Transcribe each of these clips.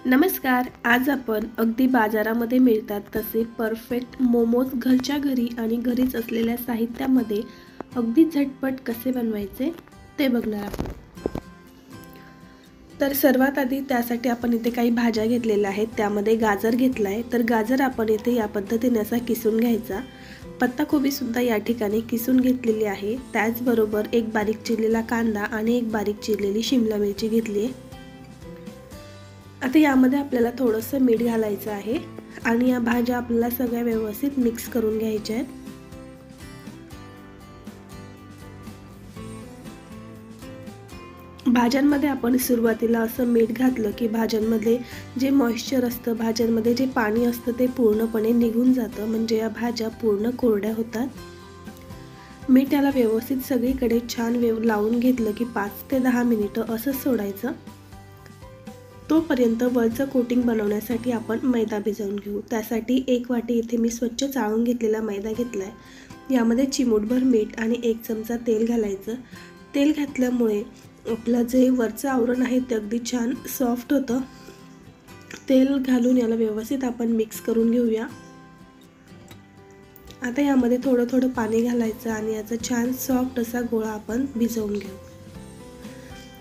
नमस्कार. आज आपण अगदी बाजारामध्ये मिळतात तसे परफेक्ट मोमोज घरच्या घरी आणि घरीच असलेल्या साहित्यामध्ये अगदी झटपट कसे बनवायचे ते बघणार आहोत. तर सर्वात आधी त्यासाठी आपण इथे काही भाज्या घेतलेल्या आहेत. त्यामध्ये गाजर घेतला आहे. तर गाजर आपण इथे या पद्धतीने असा किसून घ्यायचा. पत्ताकोबी सुद्धा या ठिकाणी किसून घेतलेली आहे. त्याचबरोबर एक बारीक चिरलेला कांदा आणि एक बारीक चिरलेली शिमला मिरची घेतली आहे. आता यामध्ये आपल्याला थोडंसं मीठ घालायचं आहे आणि या भाज्या आपल्याला सगळ्या व्यवस्थित मिक्स करून घ्यायच्या आहेत. भाज्यांमध्ये आपण सुरुवातीला असं मीठ घातलं की भाज्यांमध्ये जे मॉइश्चर असतं, भाज्यांमध्ये जे पाणी असतं ते पूर्णपणे निघून जातं, म्हणजे या भाज्या पूर्ण कोरड्या होतात. मीठ याला व्यवस्थित सगळीकडे छान लावून घेतलं की 5 ते 10 मिनिटं असं सोडायचं. तोपर्यंत वरचं कोटिंग बनवण्यासाठी आपण मैदा भिजवून घेऊ. त्यासाठी 1 वाटी इथे मी स्वच्छ चाळून घेतलेला मैदा घेतला आहे. यामध्ये चिमूटभर मीठ आणि 1 चमचा तेल घालायचं. तेल घातल्यामुळे आपलं जे वरचं आवरण आहे ते अगदी छान सॉफ्ट होतं. तेल घालून याला व्यवस्थित आपण मिक्स करून घेऊया. आता यामध्ये थोडं थोडं पाणी घालायचं आणि याचा छान सॉफ्ट असा गोळा आपण भिजवून घेऊ.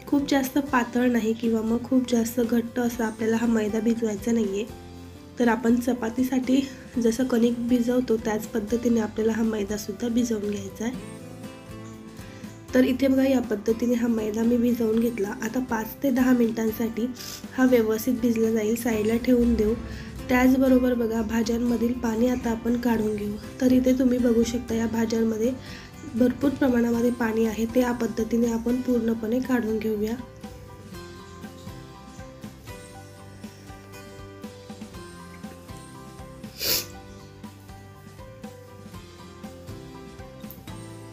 खूप जास्त पातळ नाही किंवा मग खूप जास्त घट्ट असा आपल्याला हा मैदा भिजवायचा नाही आहे. तर आपण चपातीसाठी जसं कणिक भिजवतो त्याच पद्धतीने आपल्याला हा मैदासुद्धा भिजवून घ्यायचा आहे. तर इथे बघा या पद्धतीने हा मैदा मी भिजवून घेतला. आता 5 ते 10 मिनिटांसाठी हा व्यवस्थित भिजला जाईल, साईडला ठेवून देऊ. त्याचबरोबर बघा भाज्यांमधील पाणी आता आपण काढून घेऊ. तर इथे तुम्ही बघू शकता या भाज्यांमध्ये भरपूर प्रमाणामध्ये पाणी आहे, ते या पद्धतीने आपण पूर्णपणे काढून घेऊया.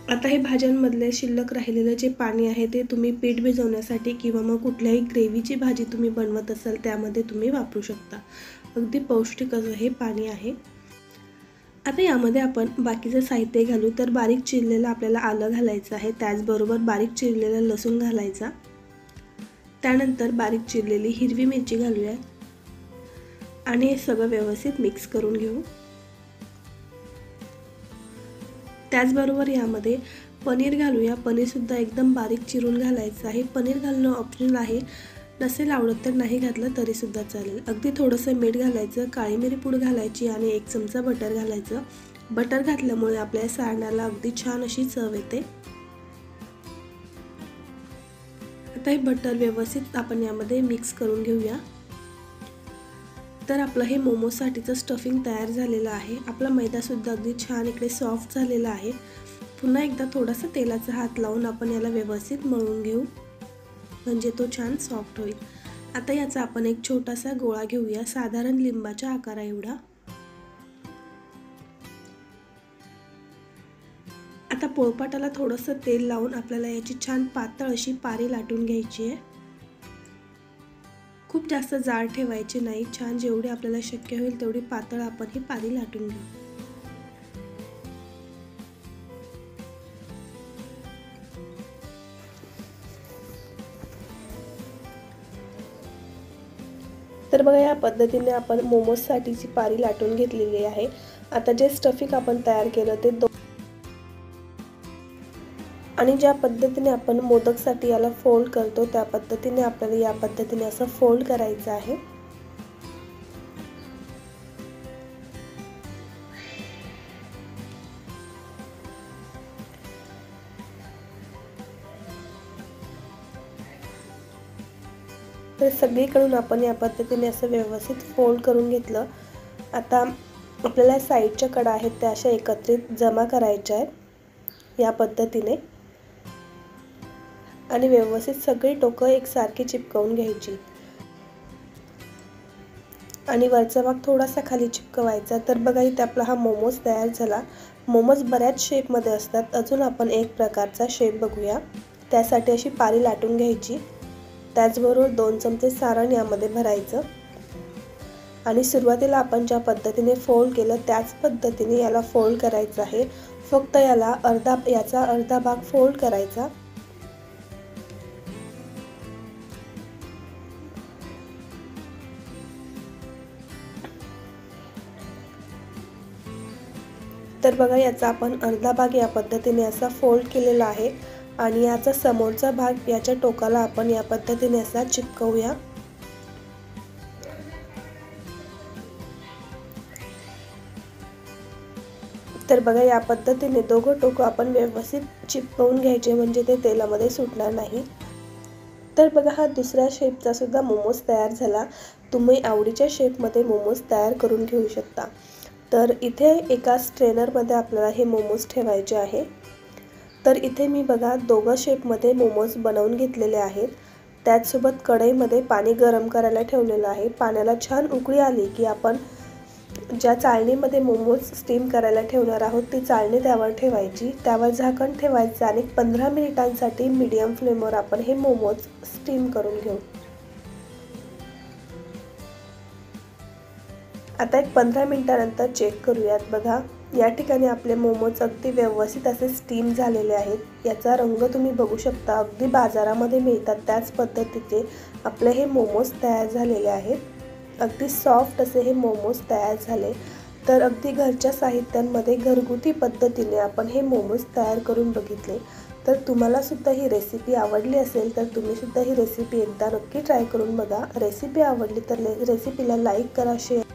आता हे भाज्यांमधले शिल्लक राहिलेलं जे पाणी आहे ते तुम्ही पीठ भिजवण्यासाठी किंवा मग कुठल्याही ग्रेव्हीची भाजी तुम्ही बनवत असाल त्यामध्ये तुम्ही वापरू शकता. अगदी पौष्टिक असं हे पाणी आहे. आता यामध्ये आपण बाकीचं साहित्य घालू. तर बारीक चिरलेलं आपल्याला आलं घालायचं आहे. त्याचबरोबर बारीक चिरलेला लसूण घालायचा. त्यानंतर बारीक चिरलेली हिरवी मिरची घालूया आणि हे सगळं व्यवस्थित मिक्स करून घेऊ. त्याचबरोबर यामध्ये पनीर घालूया. पनीरसुद्धा एकदम बारीक चिरून घालायचं आहे. पनीर घालणं ऑप्शनल आहे, नसेल आवडत तर नाही घातलं तरीसुद्धा चालेल. अगदी थोडंसं मीठ घालायचं, काळी मिरी पूड घालायची आणि 1 चमचा बटर घालायचं. बटर घातल्यामुळे आपल्या सारणाला अगदी छान अशी चव येते. आता हे बटर व्यवस्थित आपण यामध्ये मिक्स करून घेऊया. तर आपलं हे मोमोसाठीचं स्टफिंग तयार झालेलं आहे. आपला मैदासुद्धा अगदी छान इकडे सॉफ्ट झालेला आहे. पुन्हा एकदा थोडासा तेलाचा हात लावून आपण याला व्यवस्थित मळून घेऊ, म्हणजे तो छान सॉफ्ट होईल. आता याचा आपण एक छोटासा गोळा घेऊया, साधारण लिंबाच्या आकारा एवढा. आता पोळपाटाला थोडंसं तेल लावून आपल्याला याची छान पातळ अशी पारी लाटून घ्यायची आहे. खूप जास्त जाड ठेवायची नाही, छान जेवढी आपल्याला शक्य होईल तेवढी पातळ आपण ही पारी लाटून घेऊ. तर बघा या पद्धतीने आपण मोमोजसाठीची पारी लाटून घेतलेली आहे. आता जे स्टफिंग आपण तयार केलं ते आणि ज्या पद्धतीने आपण मोदकसाठी याला फोल्ड करतो त्या पद्धतीने आपल्याला या पद्धतीने असं फोल्ड करायचं आहे. तर सगळीकडून आपण या पद्धतीने असं व्यवस्थित फोल्ड करून घेतलं. आता आपल्याला साईडच्या कडा आहेत त्या अशा एकत्रित जमा करायच्या आहेत या पद्धतीने आणि व्यवस्थित सगळी टोकं एकसारखी चिपकवून घ्यायची आणि वरचा भाग थोडासा खाली चिपकवायचा. तर बघा इथे आपला हा मोमोज तयार झाला. मोमोज बऱ्याच शेपमध्ये असतात. अजून आपण एक प्रकारचा शेप बघूया. त्यासाठी अशी पारी लाटून घ्यायची. त्याचबरोबर 2 चमचे सारण यामध्ये भरायचं आणि सुरुवातीला आपण ज्या पद्धतीने फोल्ड केलं त्याच पद्धतीने याला फोल्ड करायचं आहे. फक्त याला याचा अर्धा भाग फोल्ड करायचा तर बघा याचा आपण अर्धा भाग या पद्धतीने असा फोल्ड केलेला आहे आणि याचा समोरचा भाग याच्या टोकाला आपण या पद्धतीने असा चिपकवूया। तर बघा या पद्धतीने दोघं टोकं आपण व्यवस्थित चिपकवून घ्यायचे, म्हणजे ते तेलामध्ये सुटणार नाही। तर बघा हा दुसऱ्या शेपचा सुद्धा मोमोज तयार झाला। तुम्ही आवडीच्या शेपमध्ये मोमोज तयार करून घेऊ शकता। तर इथे एका स्ट्रेनरमध्ये आपल्याला हे मोमोज ठेवायचे आहे। तर इथे मी बघा दोघं शेपमध्ये मोमोज बनवून घेतलेले आहेत। त्याचसोबत कढईमध्ये पाणी गरम करायला ठेवलेलं आहे। पाण्याला छान उकळी आली की आपण ज्या चाळणीमध्ये मोमोज स्टीम करायला ठेवणार आहोत ती चाळणी त्यावर ठेवायची, त्यावर झाकण ठेवायचं आणि 15 मिनिटांसाठी मीडियम फ्लेमवर आपण हे मोमोज स्टीम करून घेऊ। आता एक 15 मिनिटांनंतर चेक करूयात। बघा या ठिकाणी आपले मोमोज अगदी व्यवस्थित असे स्टीम झालेले आहेत। याचा रंग तुम्ही बघू शकता, अगदी बाजारामध्ये मिळतात त्याच पद्धतीचे आपले हे मोमोज तयार झालेले आहेत। अगदी सॉफ्ट असे हे मोमोज तयार झाले। तर अगदी घरच्या साहित्यांमध्ये घरगुती पद्धतीने आपण हे मोमोज तयार करून बघितले। तर तुम्हाला सुद्धा ही रेसिपी आवडली असेल तर तुम्ही सुद्धा ही रेसिपी एकदा नक्की ट्राय करून बघा। रेसिपी आवडली तर रेसिपीला लाईक करा, शेअर